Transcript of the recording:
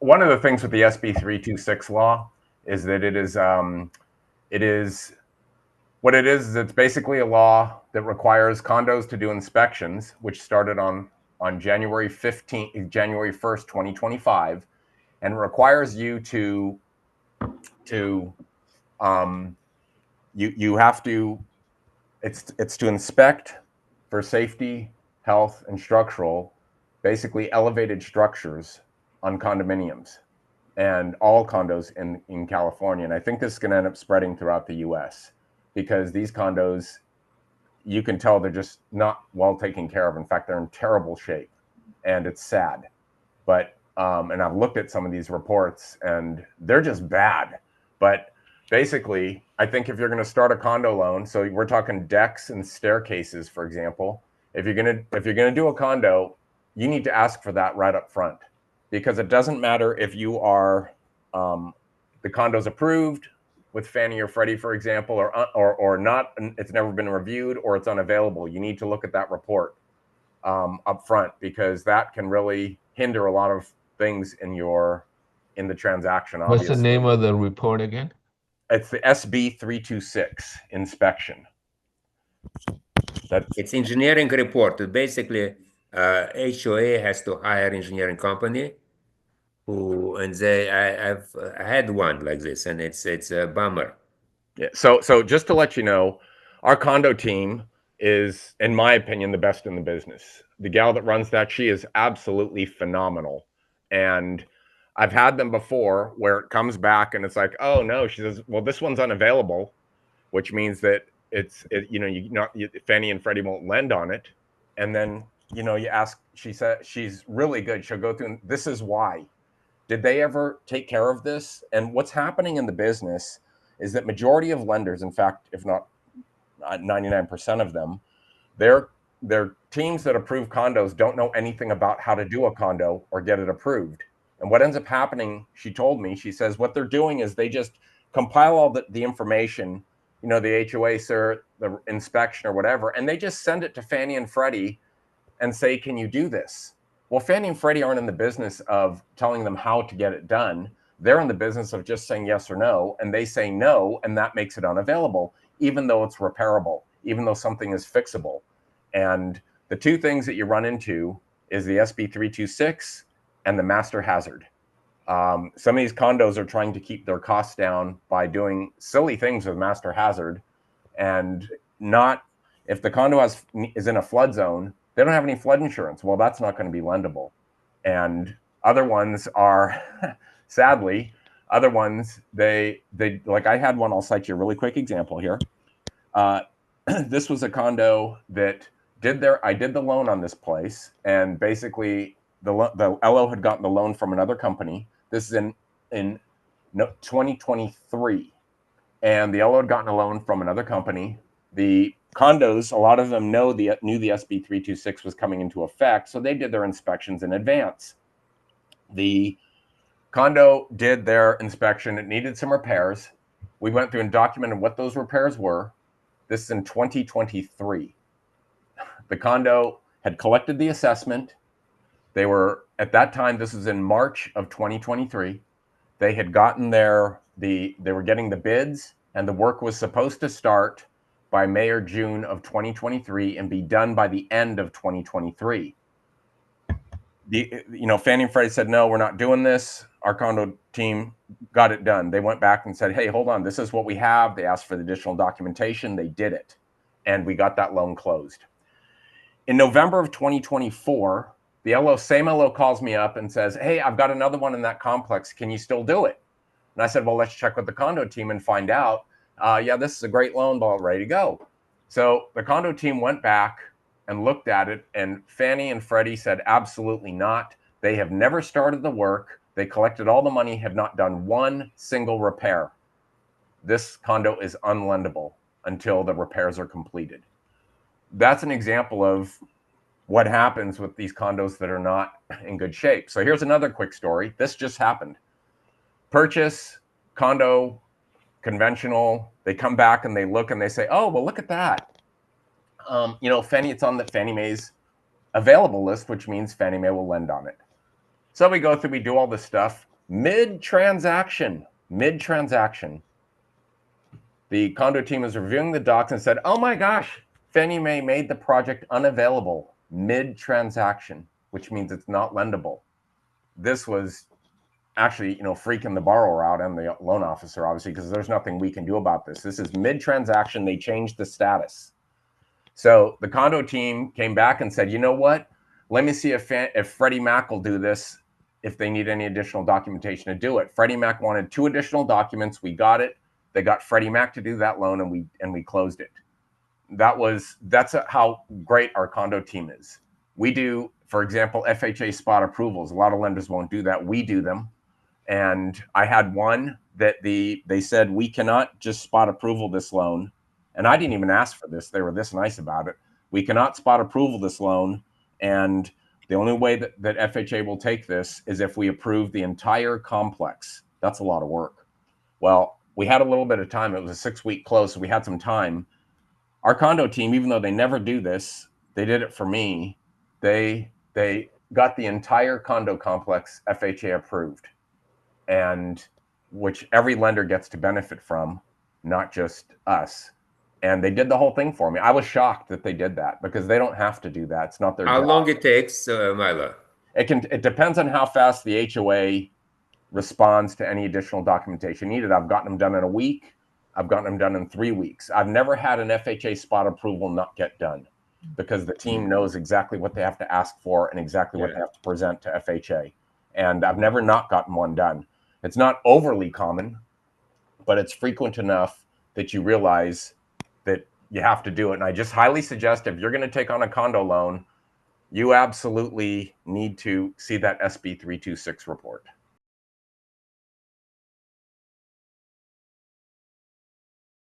one of the things with the SB 326 law is that it is what it is it's basically a law that requires condos to do inspections, which started on January 1st, 2025, and requires you to you have to it's to inspect for safety, health, and structural, basically elevated structures on condominiums and all condos in California. And I think this is going to end up spreading throughout the US because these condos, you can tell they're just not well taken care of. In fact, they're in terrible shape, and it's sad. But and I've looked at some of these reports, and they're just bad. But basically, I think if you're going to start a condo loan, so we're talking decks and staircases, for example, if you're gonna do a condo, you need to ask for that right up front, because it doesn't matter if you are the condo's approved with Fannie or Freddie, for example, or not, it's never been reviewed, or it's unavailable. You need to look at that report up front, because that can really hinder a lot of things in the transaction, What's the obviously. name of the report again? It's the SB 326 inspection. It's engineering report. Basically, HOA has to hire engineering company and I had one like this, and it's a bummer. Yeah. So just to let you know, our condo team is, in my opinion, the best in the business. The gal that runs that, she is absolutely phenomenal. And I've had them before where it comes back and it's like, oh no, she says, well, this one's unavailable, which means that Fannie and Freddie won't lend on it. And then, you ask, she said, she's really good. She'll go through, and this is why. Did they ever take care of this? And what's happening in the business is that majority of lenders, in fact, if not 99% of them, their teams that approve condos don't know anything about how to do a condo or get it approved. And what ends up happening, she told me, she says, what they're doing is they just compile all the information, the HOA cert, the inspection or whatever, and they just send it to Fannie and Freddie and say, can you do this? Well, Fannie and Freddie aren't in the business of telling them how to get it done. They're in the business of just saying yes or no, and they say no, and that makes it unavailable, even though it's repairable, even though something is fixable. And the two things that you run into is the SB 326 and the master hazard. Some of these condos are trying to keep their costs down by doing silly things with master hazard, and not, if the condo is in a flood zone, they don't have any flood insurance. Well, that's not going to be lendable. And other ones are, sadly, they like, I had one, I'll cite you a really quick example here. This was a condo that I did the loan on this place, and basically the LO had gotten the loan from another company. This is in 2023. And the LO had gotten a loan from another company. The condos, a lot of them knew the SB 326 was coming into effect, so they did their inspections in advance. The condo did their inspection. It needed some repairs. We went through and documented what those repairs were. This is in 2023. The condo had collected the assessment. They were, at that time, this was in March of 2023. They had gotten they were getting the bids, and the work was supposed to start by May or June of 2023 and be done by the end of 2023. Fannie and Freddie said, no, we're not doing this. Our condo team got it done. They went back and said, hey, hold on, this is what we have. They asked for the additional documentation. They did it, and we got that loan closed. In November of 2024, the same LO calls me up and says, hey, I've got another one in that complex. Can you still do it? And I said, well, let's check with the condo team and find out. Yeah, this is a great loan, ball, ready to go. So the condo team went back and looked at it, and Fannie and Freddie said, absolutely not. They have never started the work. They collected all the money, have not done one single repair. This condo is unlendable until the repairs are completed. That's an example of what happens with these condos that are not in good shape. So here's another quick story. This just happened. Purchase, condo, conventional. They come back and they look and they say, oh, well, look at that. It's on the Fannie Mae's available list, which means Fannie Mae will lend on it. So we go through, we do all this stuff. Mid-transaction, the condo team was reviewing the docs and said, oh my gosh, Fannie Mae made the project unavailable mid-transaction, which means it's not lendable. This was actually, freaking the borrower out and the loan officer, obviously, because there's nothing we can do about this. This is mid-transaction. They changed the status. So the condo team came back and said, you know what? Let me see if Freddie Mac will do this if they need any additional documentation to do it. Freddie Mac wanted 2 additional documents. We got it. They got Freddie Mac to do that loan, and we closed it. That's how great our condo team is. We do, for example, FHA spot approvals. A lot of lenders won't do that. We do them. And I had one that they said, we cannot just spot approval this loan. And I didn't even ask for this. They were this nice about it. We cannot spot approval this loan. And the only way that FHA will take this is if we approve the entire complex. That's a lot of work. Well, we had a little bit of time. It was a 6-week close, so we had some time. Our condo team, even though they never do this, they did it for me. They got the entire condo complex FHA approved, and which every lender gets to benefit from, not just us. And they did the whole thing for me. I was shocked that they did that because they don't have to do that. It's not their How job. long it takes, Milo? It depends on how fast the HOA responds to any additional documentation needed. I've gotten them done in a week. I've gotten them done in 3 weeks. I've never had an FHA spot approval not get done because the team knows exactly what they have to ask for and exactly what they have to present to FHA. And I've never not gotten one done. It's not overly common, but it's frequent enough that you realize that you have to do it. And I just highly suggest, if you're going to take on a condo loan, you absolutely need to see that SB 326 report.